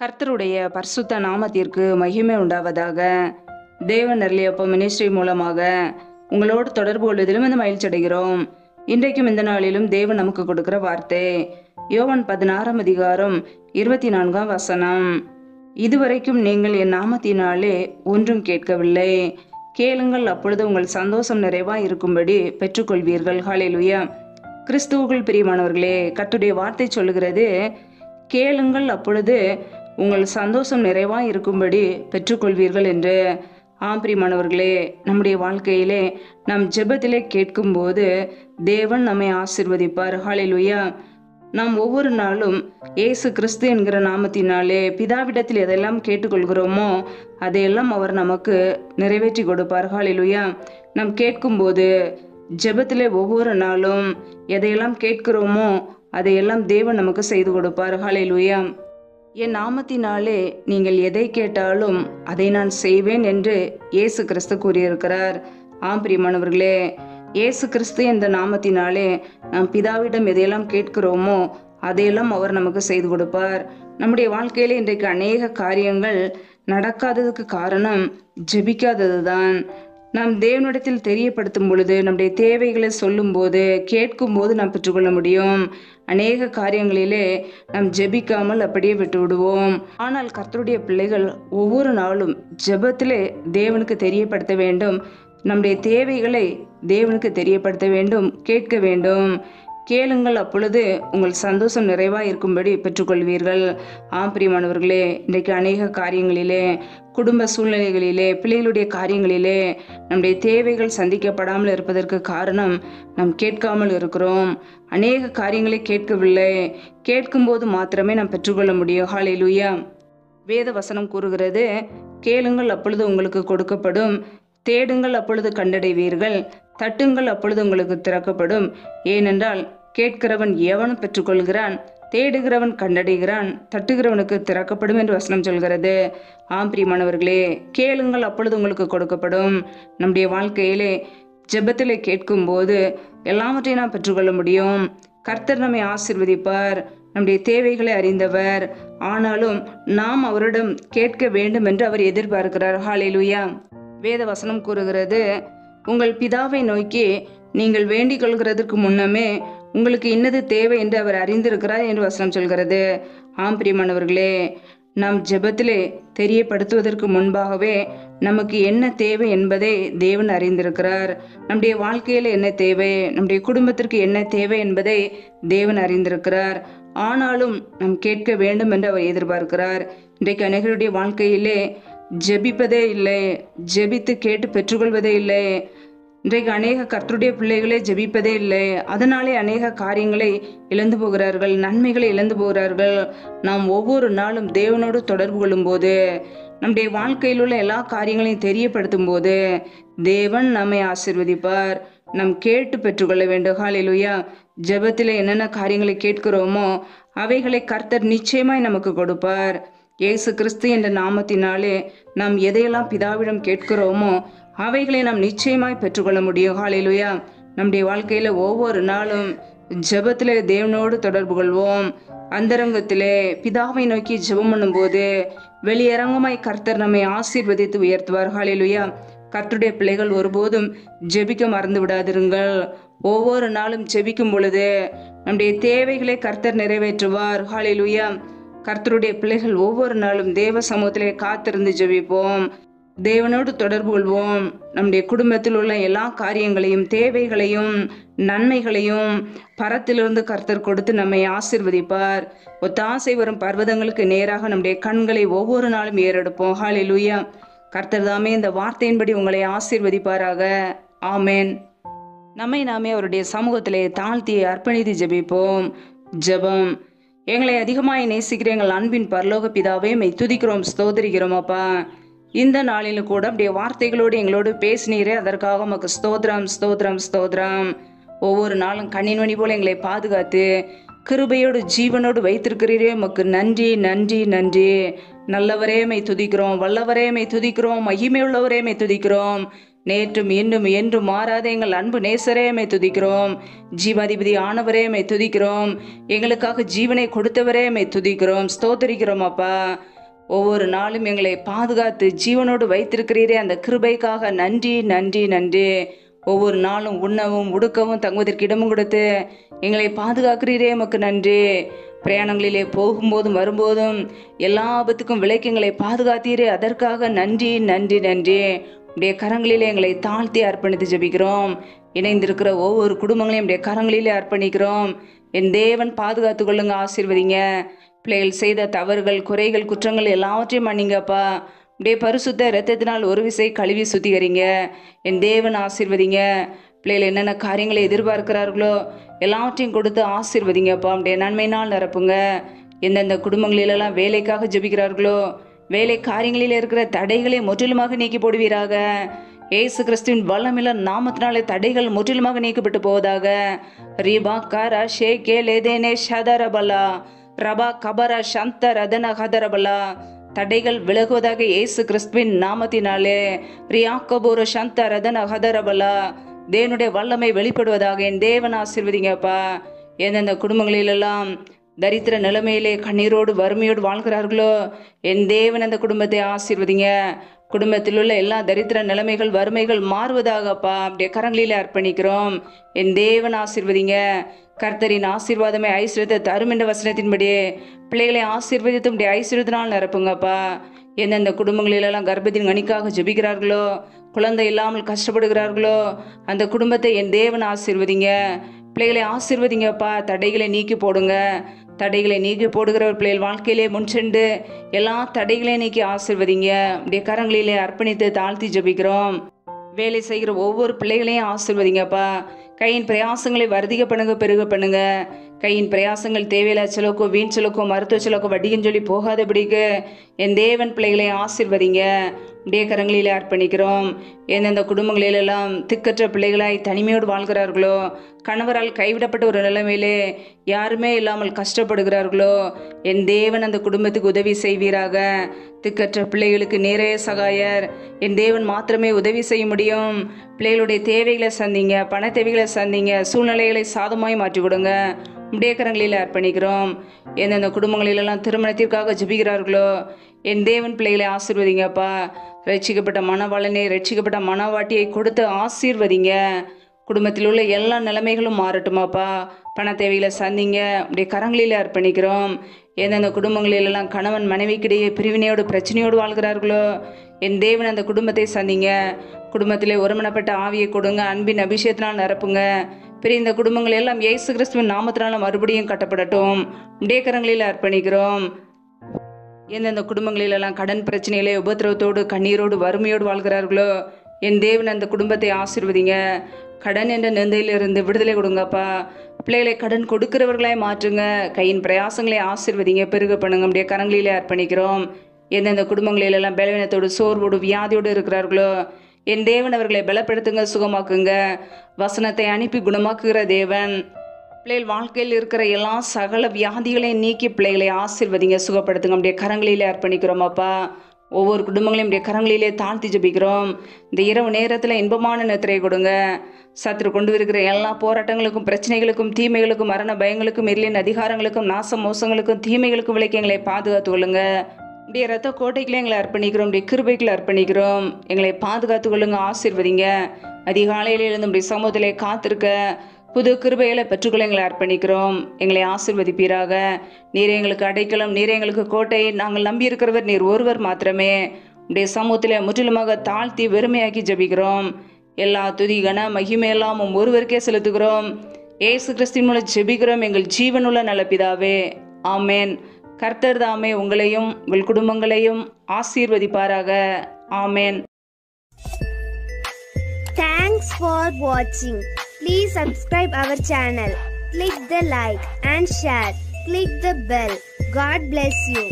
கர்த்தருடைய பரிசுத்த நாமத்திற்கு மகிமை உண்டாவதாக. தேவன் அருளியப்ப மினிஸ்ட்ரி மூலமாக உங்களோடு தொடர்பு கொள்வதிலும் இந்த மகிழ்ச்சி அடைகிறோம். இன்றைக்கும் இந்த நாளிலும் தேவன் நமக்கு கொடுக்கிற வார்த்தை யோவான் 16 அதிகாரம் 24 வசனம். இதுவரைக்கும் நீங்கள் என் நாமத்தினாலே ஒன்றும் கேட்கவில்லை, கேளுங்கள், அப்பொழுது உங்கள் சந்தோஷம் நிறைவாய் இருக்கும்படி பெற்றுக்கொள்வீர்கள். ஹல்லேலூயா. கிறிஸ்துவுக்குள் பிரியமானவர்களே, கர்த்தருடைய வார்த்தை சொல்லுகிறது, கேளுங்கள், அப்பொழுது உங்கள் சந்தோஷம் நிறைவாய் இருக்கும்படி பெற்றுக்கொள்வீர்கள் என்று. பிரியமானவர்களே, நம்முடைய வாழ்க்கையிலே நாம் ஜெபத்திலே கேட்கும்போது தேவன் நம்மை ஆசீர்வதிப்பார். ஹல்லேலூயா. நாம் ஒவ்வொரு நாளும் இயேசு கிறிஸ்து என்கிற நாமத்தினாலே பிதாவிடத்தில் எதெல்லாம் கேட்டுக்கொள்கிறோமோ அதையெல்லாம் அவர் நமக்கு நிறைவேற்றி கொடுப்பார். ஹல்லேலூயா. நாம் கேட்கும்போது ஜெபத்திலே ஒவ்வொரு நாளும் எதையெல்லாம் கேட்கிறோமோ அதையெல்லாம் தேவன் நமக்கு செய்து கொடுப்பார். ஹல்லேலூயா. என் நாமத்தினாலே நீங்கள் எதை கேட்டாலும் அதை நான் செய்வேன் என்று இயேசு கிறிஸ்து கூறியிருக்கிறார். பிரியமானவர்களே, இயேசு கிறிஸ்து என்ற நாமத்தினாலே நாம் பிதாவிடம் எதையெல்லாம் கேட்கிறோமோ அதையெல்லாம் அவர் நமக்கு செய்து கொடுப்பார். நம்முடைய வாழ்க்கையில இன்றைக்கு அநேக காரியங்கள் நடக்காததுக்கு காரணம் ஜெபிக்காததுதான். நாம் தேவனிடத்தில் தெரியப்படுத்தும் பொழுது, நம்முடைய தேவைகளை சொல்லும் போது, கேட்கும் போது நாம் பெற்றுக்கொள்ள முடியும். அநேக காரியங்களிலே நாம் ஜெபிக்காமல் அப்படியே விட்டு விடுவோம். ஆனால் கர்த்தருடைய பிள்ளைகள் ஒவ்வொரு நாளும் ஜெபத்திலே தேவனுக்கு தெரியப்படுத்த வேண்டும். நம்முடைய தேவைகளை தேவனுக்கு தெரியப்படுத்த வேண்டும், கேட்க வேண்டும். கேளுங்கள், அப்பொழுது உங்கள் சந்தோஷம் நிறைவாக இருக்கும்படி பெற்றுக்கொள்வீர்கள். பிரியமானவர்களே, இன்றைக்கு அநேக காரியங்களிலே, குடும்ப சூழ்நிலைகளிலே, பிள்ளைகளுடைய காரியங்களிலே நம்முடைய தேவைகள் சந்திக்கப்படாமல் இருப்பதற்கு காரணம் நாம் கேட்காமல் இருக்கிறோம். அநேக காரியங்களை கேட்கவில்லை. கேட்கும்போது மாத்திரமே நாம் பெற்றுக்கொள்ள முடியும். ஹல்லேலூயா. வேத வசனம் கூறுகிறது, கேளுங்கள், அப்பொழுது உங்களுக்கு கொடுக்கப்படும், தேடுங்கள், அப்பொழுது கண்டடைவீர்கள், தட்டுங்கள், அப்பொழுது உங்களுக்கு திறக்கப்படும். ஏனென்றால் கேட்கிறவன் எவனும் பெற்றுக்கொள்கிறான், தேடுகிறவன் கண்டடைகிறான், தட்டுகிறவனுக்கு திறக்கப்படும் என்று வசனம் சொல்கிறது. பிரியமானவர்களே, கேளுங்கள், அப்பொழுது உங்களுக்கு கொடுக்கப்படும். நம்முடைய வாழ்க்கையிலே ஜெபத்திலே கேட்கும்போது எல்லாவற்றையும் நாம் பெற்றுக்கொள்ள முடியும். கர்த்தர் நம்மை ஆசீர்வதிப்பார். நம்முடைய தேவைகளை அறிந்தவர். ஆனாலும் நாம் அவரிடம் கேட்க வேண்டும் என்று அவர் எதிர்பார்க்கிறார். ஹல்லேலூயா. வேத வசனம் கூறுகிறது, உங்கள் பிதாவை நோக்கி நீங்கள் வேண்டிக் கொள்கிறதற்கு முன்னமே உங்களுக்கு இன்னது தேவை என்று அவர் அறிந்திருக்கிறார் என்று வசனம் சொல்கிறது. பிரியமானவர்களே, நாம் ஜெபத்திலே தெரியப்படுத்துவதற்கு முன்பாகவே நமக்கு என்ன தேவை என்பதை தேவன் அறிந்திருக்கிறார். நம்முடைய வாழ்க்கையில என்ன தேவை, நம்முடைய குடும்பத்திற்கு என்ன தேவை என்பதை தேவன் அறிந்திருக்கிறார். ஆனாலும் நாம் கேட்க வேண்டும் என்று அவர் எதிர்பார்க்கிறார். இன்றைக்கு அநேகருடைய வாழ்க்கையிலே ஜெபிப்பதே இல்லை, ஜெபித்து கேட்டு பெற்றுக்கொள்வதே இல்லை. இன்றைக்கு அநேக கர்த்தருடைய பிள்ளைகளே ஜெபிப்பதே இல்லை. அதனாலே அநேக காரியங்களை இழந்து போகிறார்கள், நன்மைகளை இழந்து போகிறார்கள். நாம் ஒவ்வொரு நாளும் தேவனோடு தொடர்பு கொள்ளும் போது, நம்முடைய வாழ்க்கையில் உள்ள எல்லா காரியங்களையும் தெரியப்படுத்தும் போது தேவன் நம்மை ஆசீர்வதிப்பார். நாம் கேட்டு பெற்றுக்கொள்ள வேண்டும். ஹல்லேலூயா. ஜெபத்தில் என்னென்ன காரியங்களை கேட்கிறோமோ அவைகளை கர்த்தர் நிச்சயமாய் நமக்கு கொடுப்பார். இயேசு கிறிஸ்து என்ற நாமத்தினாலே நாம் எதையெல்லாம் பிதாவிடம் கேட்கிறோமோ அவைகளை நாம் நிச்சயமாய் பெற்றுக்கொள்ள முடியும். ஹல்லேலூயா. நம்முடைய வாழ்க்கையில ஒவ்வொரு நாளும் ஜெபத்திலே தேவனோடு தொடர்பு கொள்வோம். அந்தரங்கத்திலே பிதாவை நோக்கி ஜெபம் பண்ணும்போது வெளியரங்கமாய் கர்த்தர் நம்மை ஆசீர்வதித்து உயர்த்துவார். ஹல்லேலூயா. கர்த்தருடைய பிள்ளைகள் ஒருபோதும் ஜெபிக்க மறந்து விடாதிருங்கள். ஒவ்வொரு நாளும் ஜெபிக்கும் பொழுது நம்முடைய தேவைகளை கர்த்தர் நிறைவேற்றுவார். ஹல்லேலூயா. கர்த்தருடைய பிள்ளைகள் ஒவ்வொரு நாளும் தேவ சமூகத்திலே காத்திருந்து ஜெபிப்போம். தேவனோடு தொடர்பு கொள்வோம். நம்முடைய குடும்பத்தில் உள்ள எல்லா காரியங்களையும், தேவைகளையும், நன்மைகளையும் பரத்திலிருந்து கர்த்தர் கொடுத்து நம்மை ஆசீர்வதிப்பார். ஒத்தாசை வரும் பர்வதங்களுக்கு நேராக நம்முடைய கண்களை ஒவ்வொரு நாளும் ஏறெடுப்போம். ஹல்லேலூயா. கர்த்தர் தாமே இந்த வார்த்தையின்படி உங்களை ஆசீர்வதிப்பாராக. ஆமேன். நம்மை நாமே அவருடைய சமூகத்திலே தாழ்த்தி அர்ப்பணித்து ஜெபிப்போம். ஜெபம். எங்களை அதிகமாய் நேசிக்கிற எங்கள் அன்பின் பரலோக பிதாவே, மெய் துதிக்கிறோம், ஸ்தோத்திரிக்கிறோம். அப்பா, இந்த நாளிலும் கூட அப்படியே வார்த்தைகளோடு எங்களோடு பேசினீரே, அதற்காக உமக்கு ஸ்தோத்திரம், ஸ்தோத்திரம், ஸ்தோத்திரம். ஒவ்வொரு நாளும் கண்ணின் மணி போல எங்களை பாதுகாத்து கிருபையோடு ஜீவனோடு வைத்திருக்கிறீரே, உமக்கு நன்றி, நன்றி, நன்றி. நல்லவரே மெய் துதிக்கிறோம், வல்லவரே மெய் துதிக்கிறோம், மகிமையுள்ளவரே மெய் துதிக்கிறோம். நேற்றும் இன்றும் என்றும் மாறாத எங்கள் அன்பு நேசரே மை துதிக்கிறோம். ஜீவாதிபதி ஆனவரே மை துதிக்கிறோம். எங்களுக்காக ஜீவனை கொடுத்தவரே மை துதிக்கிறோம், ஸ்தோத்தரிக்கிறோம் அப்பா. ஒவ்வொரு நாளும் எங்களை பாதுகாத்து ஜீவனோடு வைத்திருக்கிறீரே, அந்த கிருபைக்காக நன்றி நன்றி நன்றி. ஒவ்வொரு நாளும் உண்ணவும் உடுக்கவும் தங்குவதற்கு இடமும் கொடுத்து எங்களை பாதுகாக்கிறீரே, எமக்கு நன்றி. பிரயாணங்களிலே போகும்போதும் வரும்போதும் எல்லா ஆபத்துக்கும் விலைக்கு எங்களை பாதுகாத்தீரே, அதற்காக நன்றி நன்றி நன்றி. உடைய கரங்களிலே எங்களை தாழ்த்தி அர்ப்பணித்து ஜெபிக்கிறோம். இணைந்திருக்கிற ஒவ்வொரு குடும்பங்களையும் உடைய கரங்களிலே அர்ப்பணிக்கிறோம். என் தேவன் பாதுகாத்து கொள்ளுங்க, ஆசீர்வதிங்க. பிள்ளைகள் செய்த தவறுகள், குறைகள், குற்றங்கள் எல்லாவற்றையும் மன்னிங்கப்பா. உடைய பரிசுத்த இரத்தத்தினால் ஒரு விசை கழுவி சுத்திகரிங்க. என் தேவன் ஆசீர்வதிங்க. பிள்ளைகள் என்னென்ன காரியங்களை எதிர்பார்க்கிறார்களோ எல்லாவற்றையும் கொடுத்து ஆசீர்வதிங்கப்பா. உடைய நன்மையினால் நிரப்புங்க. எந்தெந்த குடும்பங்களிலெல்லாம் வேலைக்காக ஜெபிக்கிறார்களோ வேலை காரியங்களில் இருக்கிற தடைகளை முற்றிலுமாக நீக்கி போடுவீராக. ஏசு கிறிஸ்துவின் வல்லமில்ல நாமத்தினாலே தடைகள் முற்றிலுமாக நீக்கப்பட்டு போவதாக. ரீபா காரா ஷேகே லேதேனே ஷதரபலா ரபா கபரா சந்த ரதன ஹதரபலா. தடைகள் விலகுவதாக இயேசு கிறிஸ்துவின் நாமத்தினாலே. ரியா கபூர சந்த ரதன ஹதரபலா. தேவனுடைய வல்லமை வெளிப்படுவதாக. என் தேவன் ஆசீர்வதிங்கப்பா. எந்தெந்த குடும்பங்களிலெல்லாம் தரித்திர நிலைமையிலே கண்ணீரோடு வறுமையோடு வாழ்கிறார்களோ என் தேவன் அந்த குடும்பத்தை ஆசீர்வதிங்க. குடும்பத்தில் உள்ள எல்லா தரித்திர நிலைமைகள், வறுமைகள் மாறுவதாகப்பா. அப்படியே கரங்களிலே அர்ப்பணிக்கிறோம். என் தேவன் ஆசீர்வதிங்க. கர்த்தரின் ஆசீர்வாதமே ஐஸ்வர்யத்தை தரும் என்ற வசனத்தின்படி பிள்ளைகளை ஆசீர்வதித்து உடைய ஐஸ்வர்யத்தினால் நிரப்புங்கப்பா. எந்தெந்த குடும்பங்களிலெல்லாம் கர்ப்பத்தின் கனிக்காக ஜெபிக்கிறார்களோ, குழந்தை இல்லாமல் கஷ்டப்படுகிறார்களோ அந்த குடும்பத்தை என் தேவன் ஆசீர்வதிங்க. பிள்ளைகளை ஆசீர்வதிங்கப்பா. தடைகளை நீக்கி போடுங்க. தடைகளை நீக்கி போடுகிறவர் பிள்ளைகள் வாழ்க்கையிலே முன்சென்று எல்லா தடைகளையும் நீக்கி ஆசீர்வதிங்க. அப்படியே கரங்களிலே அர்ப்பணித்து தாழ்த்தி ஜெபிக்கிறோம். வேலை செய்கிற ஒவ்வொரு பிள்ளைகளையும் ஆசீர்வதிங்கப்பா. கையின் பிரயாசங்களை வர்த்திக்க பண்ணுங்க, பெருக பண்ணுங்க. கையின் பிரயாசங்கள் தேவையில்லா செலவுக்கோ, வீண் செலவுக்கோ, மருத்துவ செலவுக்கோ, வட்டின்னு சொல்லி போகாதபடிக்கு என் தேவன் பிள்ளைகளை ஆசீர்வதிங்க. உடைய கரங்களிலே அர்ப்பணிக்கிறோம். எந்தெந்த குடும்பங்களிலெல்லாம் திக்கற்ற பிள்ளைகளாய் தனிமையோடு வாழ்கிறார்களோ, கணவரால் கைவிடப்பட்ட ஒரு நிலைமையிலே யாருமே இல்லாமல் கஷ்டப்படுகிறார்களோ என் தேவன் அந்த குடும்பத்துக்கு உதவி செய்வீராக. திக்கற்ற பிள்ளைகளுக்கு நேரே சகாயர் என் தேவன் மாத்திரமே உதவி செய்ய முடியும். பிள்ளைகளுடைய தேவைகளை சந்திங்க, பண தேவைகளை சந்திங்க, சூழ்நிலைகளை சாதமாய் மாற்றி கொடுங்க. உடைய கரங்களில் அர்ப்பணிக்கிறோம். எந்தெந்த குடும்பங்களிலெல்லாம் திருமணத்திற்காக ஜெபிக்கிறார்களோ என் தேவன் பிள்ளைகளை ஆசீர்வதிங்கப்பா. ரட்சிக்கப்பட்ட மனவாளனை, ரட்சிக்கப்பட்ட மனவாட்டியை கொடுத்து ஆசீர்வதிங்க. குடும்பத்தில் உள்ள எல்லா நிலைமைகளும் மாறட்டுமாப்பா. பண தேவைகளை சந்திங்க. உடைய கரங்களில் அர்ப்பணிக்கிறோம். எந்தெந்த குடும்பங்களிலெல்லாம் கணவன் மனைவிக்கிடையே பிரிவினையோடு பிரச்சனையோடு வாழ்கிறார்களோ என் தேவன் அந்த குடும்பத்தை சந்திங்க. குடும்பத்திலே ஒருமனப்பட்ட ஆவியை கொடுங்க. அன்பின் அபிஷேகத்தினால் நிரப்புங்க. பிரிந்த குடும்பங்கள் எல்லாம் இயேசு கிறிஸ்துவின் நாமத்தினால மறுபடியும் கட்டப்படட்டும். உடைய கரங்களில் அர்ப்பணிக்கிறோம். எந்தெந்த குடும்பங்களிலெல்லாம் கடன் பிரச்சனையிலே உபத்திரவத்தோடு கண்ணீரோடு வறுமையோடு வாழ்கிறார்களோ என் தேவன் அந்த குடும்பத்தை ஆசீர்வதிங்க. கடன் என்ற நிந்தையிலிருந்து விடுதலை கொடுங்கப்பா. பிள்ளைகளை கடன் கொடுக்கிறவர்களாய் மாற்றுங்க. கையின் பிரயாசங்களை ஆசீர்வதிங்க, பெருக பண்ணுங்க. அப்படியே கரங்களிலே அர்ப்பணிக்கிறோம். எந்தெந்த குடும்பங்களிலெல்லாம் பலவீனத்தோடு, சோர்வோடு, வியாதியோடு இருக்கிறார்களோ என் தேவன் அவர்களை பலப்படுத்துங்க, சுகமாக்குங்க. வசனத்தை அனுப்பி குணமாக்குகிற தேவன். பிள்ளைகள் வாழ்க்கையில் இருக்கிற எல்லா சகல வியாதிகளையும் நீக்கி பிள்ளைகளை ஆசீர்வதிங்க, சுகப்படுத்துங்க. அப்படியே கரங்களிலே அர்ப்பணிக்கிறோம் அப்பா. ஒவ்வொரு குடும்பங்களையும் அப்படியே கரங்களிலே தாழ்த்தி ஜெபிக்கிறோம். இந்த இரவு நேரத்தில் இன்பமான நித்திரை கொடுங்க. சத்துரு கொண்டு இருக்கிற எல்லா போராட்டங்களுக்கும், பிரச்சனைகளுக்கும், தீமைகளுக்கும், மரண பயங்களுக்கும், இருளின் அதிகாரங்களுக்கும், நாச மோசங்களுக்கும், தீமைகளுக்கும் விலைக்கு எங்களை பாதுகாத்து கொள்ளுங்க. இப்படியே ரத்த கோட்டைகளை எங்களை அர்ப்பணிக்கிறோம். இப்படி கிருபைகளை அர்ப்பணிக்கிறோம். எங்களை பாதுகாத்து கொள்ளுங்க, ஆசீர்வதிங்க. அதிகாலையில இருந்து இப்படி சமூகத்திலே காத்திருக்க புது கிருபைகளை பெற்றுக்கொள்ள எங்களை அர்ப்பணிக்கிறோம். எங்களை ஆசீர்வதிப்பீராக. நீரே எங்களுக்கு அடைக்கலம், நீரே எங்களுக்கு கோட்டை. நாங்கள் நம்பி இருக்கிறவர் நீர் ஒருவர் மாத்திரமே. உடைய சமூகத்திலே முற்றிலுமாக தாழ்த்தி வெறுமையாக்கி ஜெபிக்கிறோம். எல்லா துதி கன மகிமையெல்லாம் ஒருவருக்கே செலுத்துகிறோம். ஏசு கிறிஸ்துவின் மூலம் ஜெபிக்கிறோம் எங்கள் ஜீவனுள்ள நல்ல பிதாவே, ஆமேன். கர்த்தர் தாமே உங்களையும் உங்கள் குடும்பங்களையும் ஆசீர்வதிப்பாராக. ஆமேன். Thanks for watching. Please subscribe our channel. Click the like and share. Click the bell. God bless you.